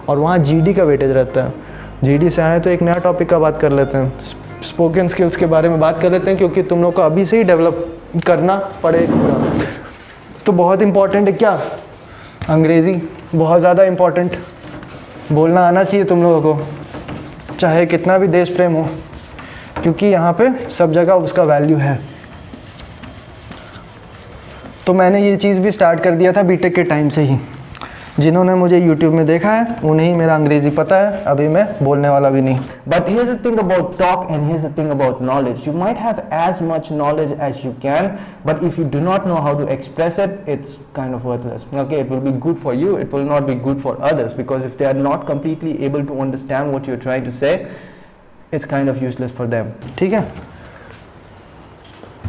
और वहाँ जीडी का वेटेज रहता है। जीडी से आए तो एक नया टॉपिक का बात कर लेते हैं, स्पोकन स्किल्स के बारे में बात कर लेते हैं, क्योंकि तुम लोग को अभी से ही डेवलप करना पड़ेगा। तो बहुत इम्पॉर्टेंट है क्या, अंग्रेज़ी बहुत ज़्यादा इम्पॉर्टेंट, बोलना आना चाहिए तुम लोगों को, चाहे कितना भी देश प्रेम हो, क्योंकि यहाँ पे सब जगह उसका वैल्यू है। तो मैंने ये चीज़ भी स्टार्ट कर दिया था बीटेक के टाइम से ही। जिन्होंने मुझे YouTube में देखा है उन्हें ही मेरा अंग्रेज़ी पता है, अभी मैं बोलने वाला भी नहीं। But here's the thing about talk and here's the thing about knowledge. You might have as much knowledge as you can, but if you do not know how to express it, it's kind of worthless. Okay, it will be good for you, it will not be good for others, because if they are not completely able to understand what you're trying to say, it's kind of useless for them. ठीक है,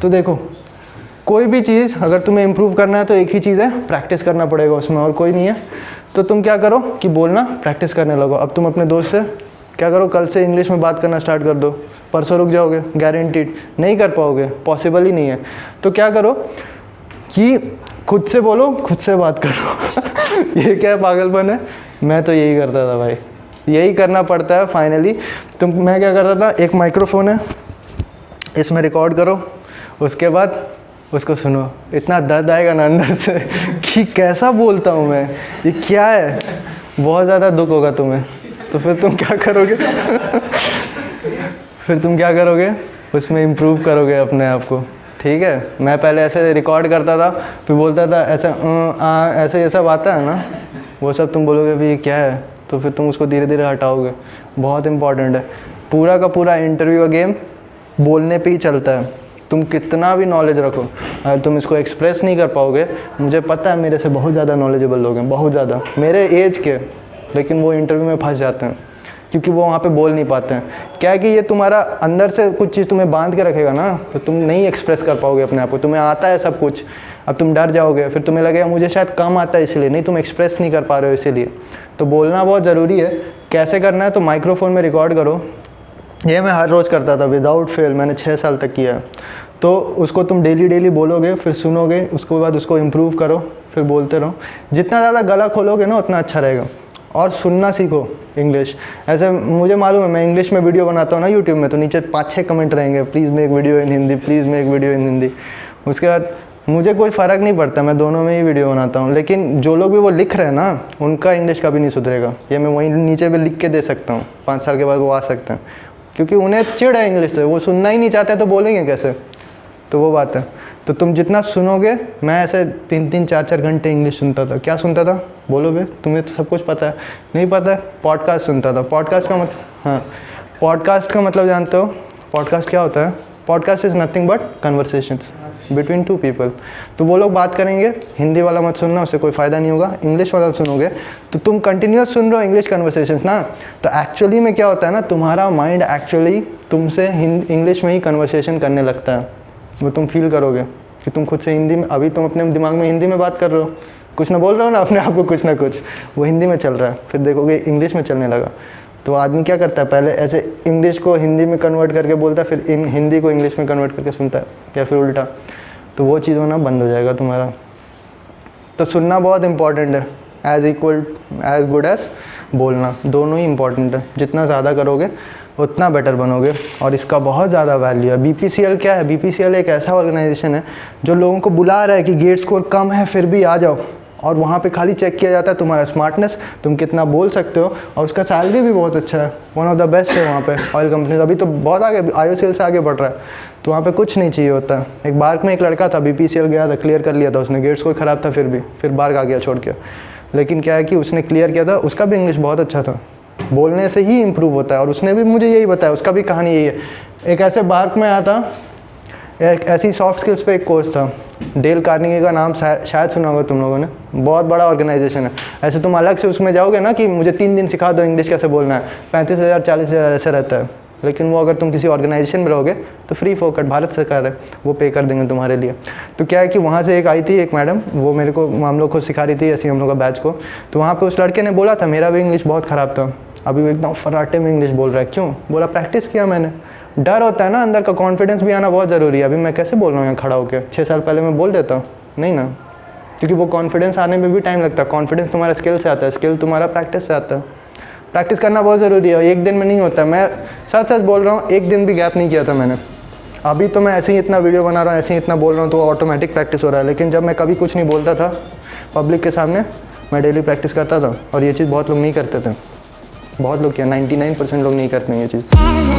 तो देखो कोई भी चीज़ अगर तुम्हें improve करना है तो एक ही चीज़ है, प्रैक्टिस करना पड़ेगा उसमें, और कोई नहीं है। तो तुम क्या करो कि बोलना प्रैक्टिस करने लगो। अब तुम अपने दोस्त से क्या करो, कल से इंग्लिश में बात करना स्टार्ट कर दो, परसों रुक जाओगे गारंटीड नहीं कर पाओगे, पॉसिबल ही नहीं है। तो क्या करो कि खुद से बोलो, खुद से बात करो। ये क्या पागलपन है, मैं तो यही करता था भाई, यही करना पड़ता है फाइनली। तो मैं क्या करता था, एक माइक्रोफोन है, इसमें रिकॉर्ड करो, उसके बाद उसको सुनो, इतना दर्द आएगा ना अंदर से कि कैसा बोलता हूँ मैं, ये क्या है, बहुत ज़्यादा दुख होगा तुम्हें। तो फिर तुम क्या करोगे फिर तुम क्या करोगे, उसमें इम्प्रूव करोगे अपने आप को। ठीक है, मैं पहले ऐसे रिकॉर्ड करता था, फिर बोलता था ऐसा ऐसे ये सब आता है ना, वो सब तुम बोलोगे भी ये क्या है, तो फिर तुम उसको धीरे धीरे हटाओगे। बहुत इंपॉर्टेंट है, पूरा का पूरा इंटरव्यू का गेम बोलने पे ही चलता है। तुम कितना भी नॉलेज रखो, अगर तुम इसको एक्सप्रेस नहीं कर पाओगे, मुझे पता है मेरे से बहुत ज़्यादा नॉलेजेबल लोग हैं, बहुत ज़्यादा मेरे एज के, लेकिन वो इंटरव्यू में फंस जाते हैं क्योंकि वो वहाँ पे बोल नहीं पाते हैं। क्या है कि ये तुम्हारा अंदर से कुछ चीज़ तुम्हें बांध के रखेगा ना, तो तुम नहीं एक्सप्रेस कर पाओगे अपने आप को। तुम्हें आता है सब कुछ, अब तुम डर जाओगे, फिर तुम्हें लगेगा मुझे शायद कम आता है इसलिए, नहीं तुम एक्सप्रेस नहीं कर पा रहे हो इसीलिए। तो बोलना बहुत ज़रूरी है। कैसे करना है, तो माइक्रोफोन में रिकॉर्ड करो। ये मैं हर रोज़ करता था विदाउट फेल, मैंने 6 साल तक किया है। तो उसको तुम डेली बोलोगे, फिर सुनोगे, उसके बाद उसको इम्प्रूव करो, फिर बोलते रहो। जितना ज़्यादा गला खोलोगे ना उतना अच्छा रहेगा। और सुनना सीखो इंग्लिश। ऐसे मुझे मालूम है, मैं इंग्लिश में वीडियो बनाता हूँ ना यूट्यूब में, तो नीचे 5-6 कमेंट रहेंगे, please make video in Hindi, please make video इन हिंदी। उसके बाद मुझे कोई फ़र्क नहीं पड़ता, मैं दोनों में ही वीडियो बनाता हूँ। लेकिन जो लोग भी वो लिख रहे हैं ना, उनका इंग्लिश कभी नहीं सुधरेगा। ये मैं वहीं नीचे भी लिख के दे सकता हूँ, 5 साल के बाद वो आ सकते हैं, क्योंकि उन्हें चिढ़ है इंग्लिश से, वो सुनना ही नहीं चाहते, तो बोलेंगे कैसे। तो वो बात है। तो तुम जितना सुनोगे, मैं ऐसे 3-3, 4-4 घंटे इंग्लिश सुनता था। क्या सुनता था बोलो बे, तुम्हें तो सब कुछ पता है, नहीं पता है? पॉडकास्ट सुनता था। पॉडकास्ट का मतलब, हाँ, पॉडकास्ट का मतलब जानते हो? पॉडकास्ट क्या होता है? Podcast is nothing but conversations between 2 people. तो वो लोग बात करेंगे, हिंदी वाला मत सुनना, उससे कोई फ़ायदा नहीं होगा। इंग्लिश वाला सुनोगे तो तुम कंटिन्यूस सुन रहे हो इंग्लिश कन्वर्सेशंस ना, तो एक्चुअली में क्या होता है ना, तुम्हारा माइंड एक्चुअली तुमसे इंग्लिश में ही कन्वर्सेशन करने लगता है। वो तुम फील करोगे कि तुम खुद से हिंदी में, अभी तुम अपने दिमाग में हिंदी में बात कर रहे हो, कुछ ना बोल रहे हो ना अपने आप को, कुछ ना कुछ वो हिंदी में चल रहा है, फिर देखोगे इंग्लिश में चलने लगा। तो आदमी क्या करता है, पहले ऐसे इंग्लिश को हिंदी में कन्वर्ट करके बोलता है, फिर हिंदी को इंग्लिश में कन्वर्ट करके सुनता है, या फिर उल्टा। तो वो चीज़ होना बंद हो जाएगा तुम्हारा। तो सुनना बहुत इंपॉर्टेंट है, एज गुड एज बोलना, दोनों ही इंपॉर्टेंट है। जितना ज़्यादा करोगे उतना बेटर बनोगे, और इसका बहुत ज़्यादा वैल्यू है। BPCL क्या है? BPCL एक ऐसा ऑर्गेनाइजेशन है जो लोगों को बुला रहा है कि गेट स्कोर कम है फिर भी आ जाओ, और वहाँ पे खाली चेक किया जाता है तुम्हारा स्मार्टनेस, तुम कितना बोल सकते हो, और उसका सैलरी भी बहुत अच्छा है, वन ऑफ द बेस्ट है वहाँ पे ऑयल कंपनीज। अभी तो बहुत आगे, IOCL से आगे बढ़ रहा है, तो वहाँ पे कुछ नहीं चाहिए होता। एक बार्क में एक लड़का था, BPCL गया था, क्लियर कर लिया था उसने, गेट स्कोर ख़राब था फिर बार्क आ गया छोड़ के। लेकिन क्या है कि उसने क्लियर किया था, उसका भी इंग्लिश बहुत अच्छा था। बोलने से ही इम्प्रूव होता है, और उसने भी मुझे यही बताया, उसका भी कहानी यही है। एक ऐसे बार्क में आया था, एक ऐसी सॉफ्ट स्किल्स पे एक कोर्स था, डेल कार्नेगी का नाम शायद सुना होगा तुम लोगों ने, बहुत बड़ा ऑर्गेनाइजेशन है। ऐसे तुम अलग से उसमें जाओगे ना कि मुझे 3 दिन सिखा दो इंग्लिश कैसे बोलना है, 35,000 40,000 ऐसे रहता है। लेकिन वो अगर तुम किसी ऑर्गेनाइजेशन में रहोगे तो फ्री फोकट, भारत सरकार है, वो पे कर देंगे तुम्हारे लिए। तो क्या है कि वहाँ से एक आई थी एक मैडम, वो मेरे को, हम लोग को सिखा रही थी ऐसी हम लोग का बैच को। तो वहाँ पे उस लड़के ने बोला था, मेरा भी इंग्लिश बहुत ख़राब था, अभी वो एकदम फराटे में इंग्लिश बोल रहा है। क्यों? बोला प्रैक्टिस किया मैंने। डर होता है ना अंदर का, कॉन्फिडेंस भी आना बहुत ज़रूरी है। अभी मैं कैसे बोल रहा हूँ यहाँ खड़ा होकर, 6 साल पहले मैं बोल देता नहीं ना, क्योंकि वो कॉन्फिडेंस आने में भी टाइम लगता है। कॉन्फिडेंस तुम्हारा स्किल से आता है, स्किल तुम्हारा प्रैक्टिस से आता है। प्रैक्टिस करना बहुत ज़रूरी है, एक दिन में नहीं होता। मैं सच सच बोल रहा हूँ, एक दिन भी गैप नहीं किया था मैंने। अभी तो मैं ऐसे ही इतना वीडियो बना रहा हूँ, ऐसे ही इतना बोल रहा हूँ, तो ऑटोमेटिक प्रैक्टिस हो रहा है। लेकिन जब मैं कभी कुछ नहीं बोलता था पब्लिक के सामने, मैं डेली प्रैक्टिस करता था। और ये चीज़ बहुत लोग नहीं करते थे, बहुत लोग क्या 99% लोग नहीं करते हैं ये चीज़।